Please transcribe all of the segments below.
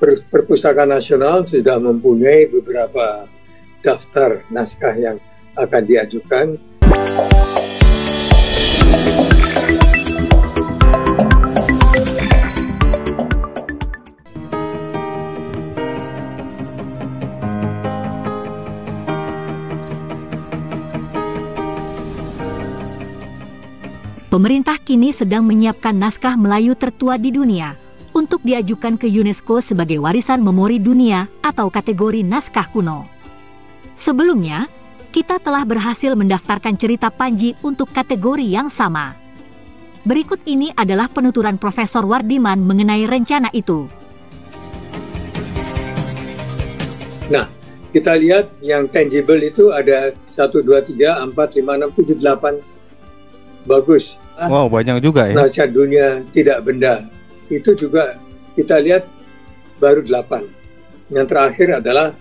Perpustakaan Nasional sudah mempunyai beberapa daftar naskah yang akan diajukan. Pemerintah kini sedang menyiapkan naskah Melayu tertua di dunia untuk diajukan ke UNESCO sebagai warisan memori dunia atau kategori naskah kuno. Sebelumnya, kita telah berhasil mendaftarkan cerita Panji untuk kategori yang sama. Berikut ini adalah penuturan Profesor Wardiman mengenai rencana itu. Nah, kita lihat yang tangible itu ada 1, 2, 3, 4, 5, 6, 7, 8. Bagus. Wow, banyak juga ya. Nasihat dunia tidak benda. Itu juga kita lihat baru 8. Yang terakhir adalah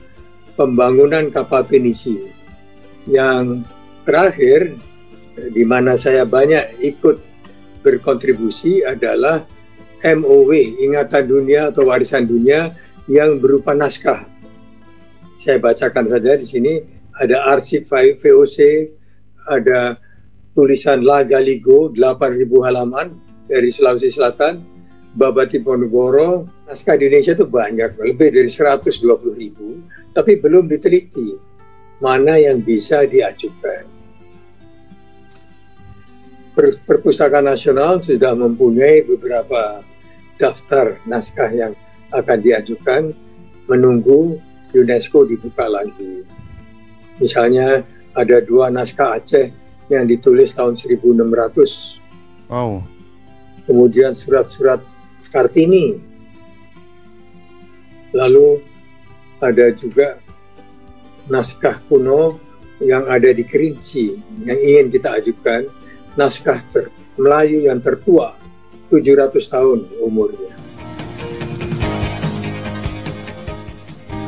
pembangunan kapal penisi. Yang terakhir, di mana saya banyak ikut berkontribusi adalah MOW, Ingatan Dunia atau Warisan Dunia yang berupa naskah. Saya bacakan saja di sini, ada arsip VOC, ada tulisan La Galigo 8.000 halaman dari Sulawesi Selatan, Babati Ponorogo. Naskah di Indonesia itu banyak, lebih dari 120.000, tapi belum diteliti mana yang bisa diajukan. Perpustakaan Nasional sudah mempunyai beberapa daftar naskah yang akan diajukan, menunggu UNESCO dibuka lagi. Misalnya ada 2 naskah Aceh yang ditulis tahun 1600. Wow. Kemudian surat-surat Kartini. Lalu ada juga naskah kuno yang ada di Kerinci yang ingin kita ajukan, naskah Melayu yang tertua, 700 tahun umurnya.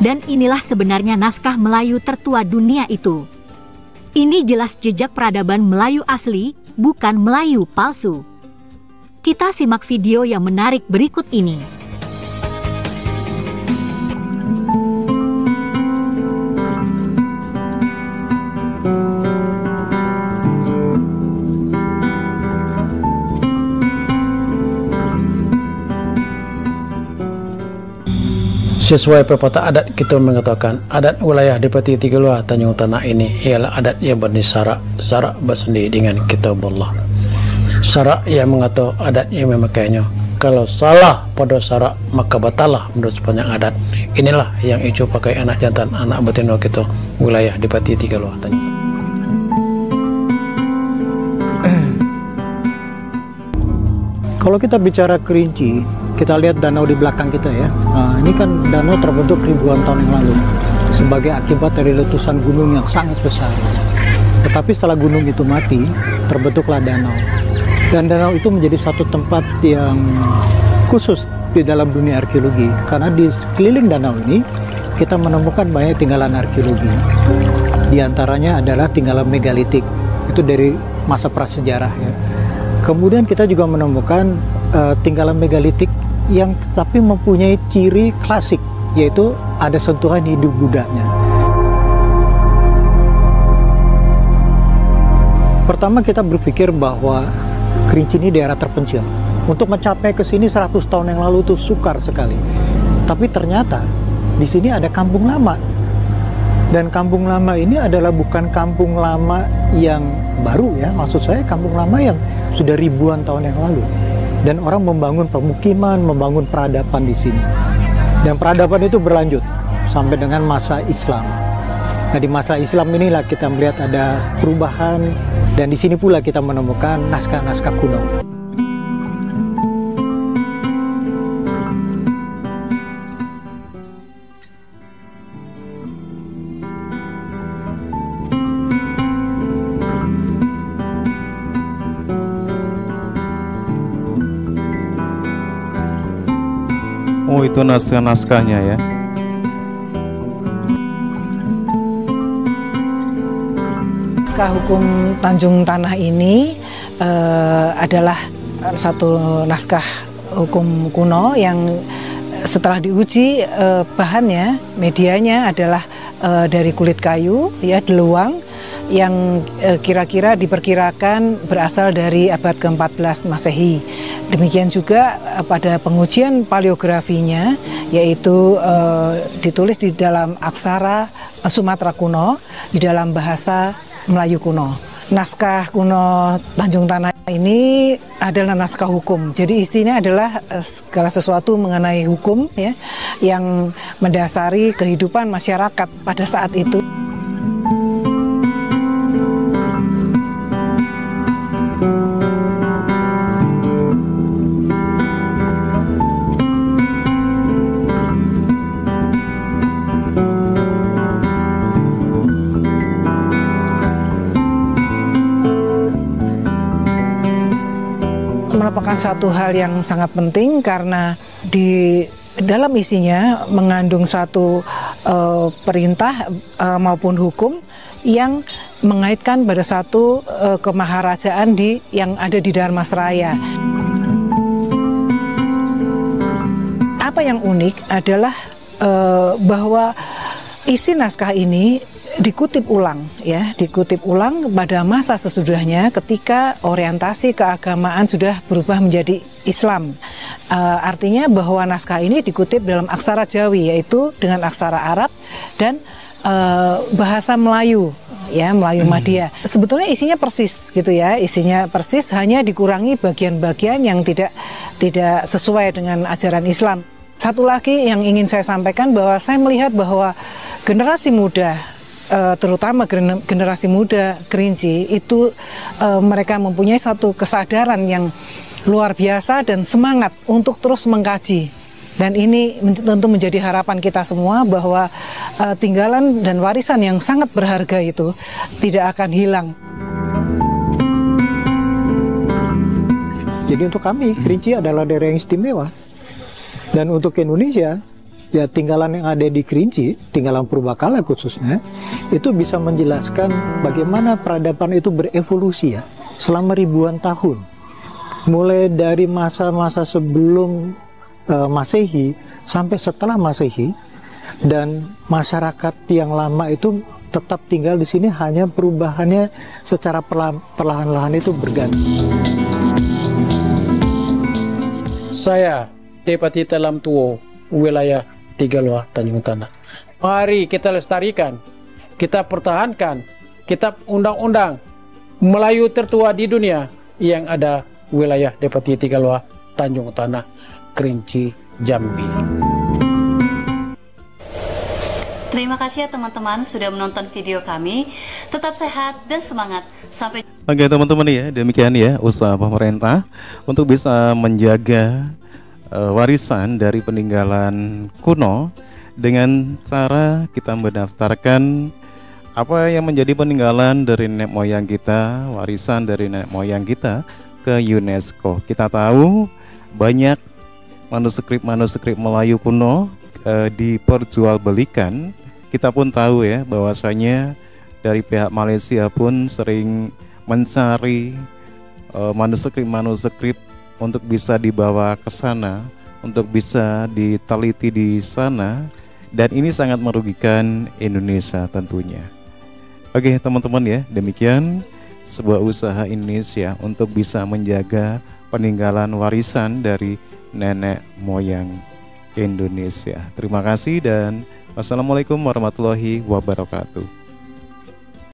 Dan inilah sebenarnya naskah Melayu tertua dunia itu. Ini jelas jejak peradaban Melayu asli, bukan Melayu palsu. Kita simak video yang menarik berikut ini. Sesuai pepatah adat kita mengatakan, adat wilayah di Pati Tigalua Tanjung Tanah ini ialah adat yang bernisyarak, syarak bersendiri dengan kitab Allah. Syarak yang mengatur adat yang memakainya. Kalau salah pada syarak, maka batalah menurut sepanjang adat. Inilah yang Icu pakai anak jantan, anak betina kita wilayah di Pati Tigalua Tanjung. Kalau kita bicara Kerinci, kita lihat danau di belakang kita ya. Nah, ini kan danau terbentuk ribuan tahun yang lalu sebagai akibat dari letusan gunung yang sangat besar. Tetapi setelah gunung itu mati, terbentuklah danau. Dan danau itu menjadi satu tempat yang khusus di dalam dunia arkeologi. Karena di sekeliling danau ini, kita menemukan banyak tinggalan arkeologi. Di antaranya adalah tinggalan megalitik. Itu dari masa prasejarah ya. Kemudian kita juga menemukan tinggalan megalitik yang tetapi mempunyai ciri klasik, yaitu ada sentuhan hidup Budanya. Pertama kita berpikir bahwa Kerinci ini daerah terpencil. Untuk mencapai ke sini 100 tahun yang lalu itu sukar sekali. Tapi ternyata di sini ada kampung lama. Dan kampung lama ini adalah bukan kampung lama yang baru ya, maksud saya kampung lama yang sudah ribuan tahun yang lalu. Dan orang membangun pemukiman, membangun peradaban di sini. Dan peradaban itu berlanjut sampai dengan masa Islam. Nah, di masa Islam inilah kita melihat ada perubahan, dan di sini pula kita menemukan naskah-naskah kuno. Oh, itu naskah-naskahnya ya. Naskah hukum Tanjung Tanah ini adalah satu naskah hukum kuno yang setelah diuji bahannya, medianya adalah dari kulit kayu, ya, deluang, yang kira-kira diperkirakan berasal dari abad ke-14 Masehi. Demikian juga pada pengujian paleografinya, yaitu ditulis di dalam aksara Sumatera kuno, di dalam bahasa Melayu kuno. Naskah kuno Tanjung Tanah ini adalah naskah hukum. Jadi isinya adalah segala sesuatu mengenai hukum, ya, yang mendasari kehidupan masyarakat pada saat itu. Merupakan satu hal yang sangat penting karena di dalam isinya mengandung satu perintah maupun hukum yang mengaitkan pada satu kemaharajaan yang ada di Dharmasraya. Apa yang unik adalah bahwa isi naskah ini dikutip ulang, ya, dikutip ulang pada masa sesudahnya ketika orientasi keagamaan sudah berubah menjadi Islam. Artinya bahwa naskah ini dikutip dalam aksara Jawi, yaitu dengan aksara Arab dan bahasa Melayu, ya, Melayu Madya. Sebetulnya isinya persis, gitu ya, isinya persis, hanya dikurangi bagian-bagian yang tidak sesuai dengan ajaran Islam. Satu lagi yang ingin saya sampaikan, bahwa saya melihat bahwa generasi muda, terutama generasi muda Kerinci itu mereka mempunyai satu kesadaran yang luar biasa dan semangat untuk terus mengkaji, dan ini tentu menjadi harapan kita semua bahwa tinggalan dan warisan yang sangat berharga itu tidak akan hilang. Jadi untuk kami Kerinci adalah daerah yang istimewa, dan untuk Indonesia, ya, tinggalan yang ada di Kerinci, tinggalan purbakala khususnya, itu bisa menjelaskan bagaimana peradaban itu berevolusi, ya, selama ribuan tahun. Mulai dari masa-masa sebelum Masehi sampai setelah Masehi, dan masyarakat yang lama itu tetap tinggal di sini, hanya perubahannya secara perlahan-lahan itu berganti. Saya Depati Telam Tuo, wilayah Tiga-Loa, Tanjung Tanah. Mari kita lestarikan, kita pertahankan kitab undang-undang Melayu tertua di dunia yang ada wilayah Depati Tiga-Loa, Tanjung Tanah, Kerinci, Jambi. Terima kasih ya teman-teman sudah menonton video kami. Tetap sehat dan semangat. Sampai. Oke teman-teman, ya, demikian ya usaha pemerintah untuk bisa menjaga warisan dari peninggalan kuno dengan cara kita mendaftarkan apa yang menjadi peninggalan dari nenek moyang kita, warisan dari nenek moyang kita ke UNESCO. Kita tahu banyak manuskrip Melayu kuno diperjualbelikan. Kita pun tahu, ya, bahwasanya dari pihak Malaysia pun sering mencari manuskrip untuk bisa dibawa ke sana, untuk bisa diteliti di sana, dan ini sangat merugikan Indonesia tentunya. Oke teman-teman, ya, demikian sebuah usaha Indonesia untuk bisa menjaga peninggalan warisan dari nenek moyang Indonesia. Terima kasih dan wassalamualaikum warahmatullahi wabarakatuh.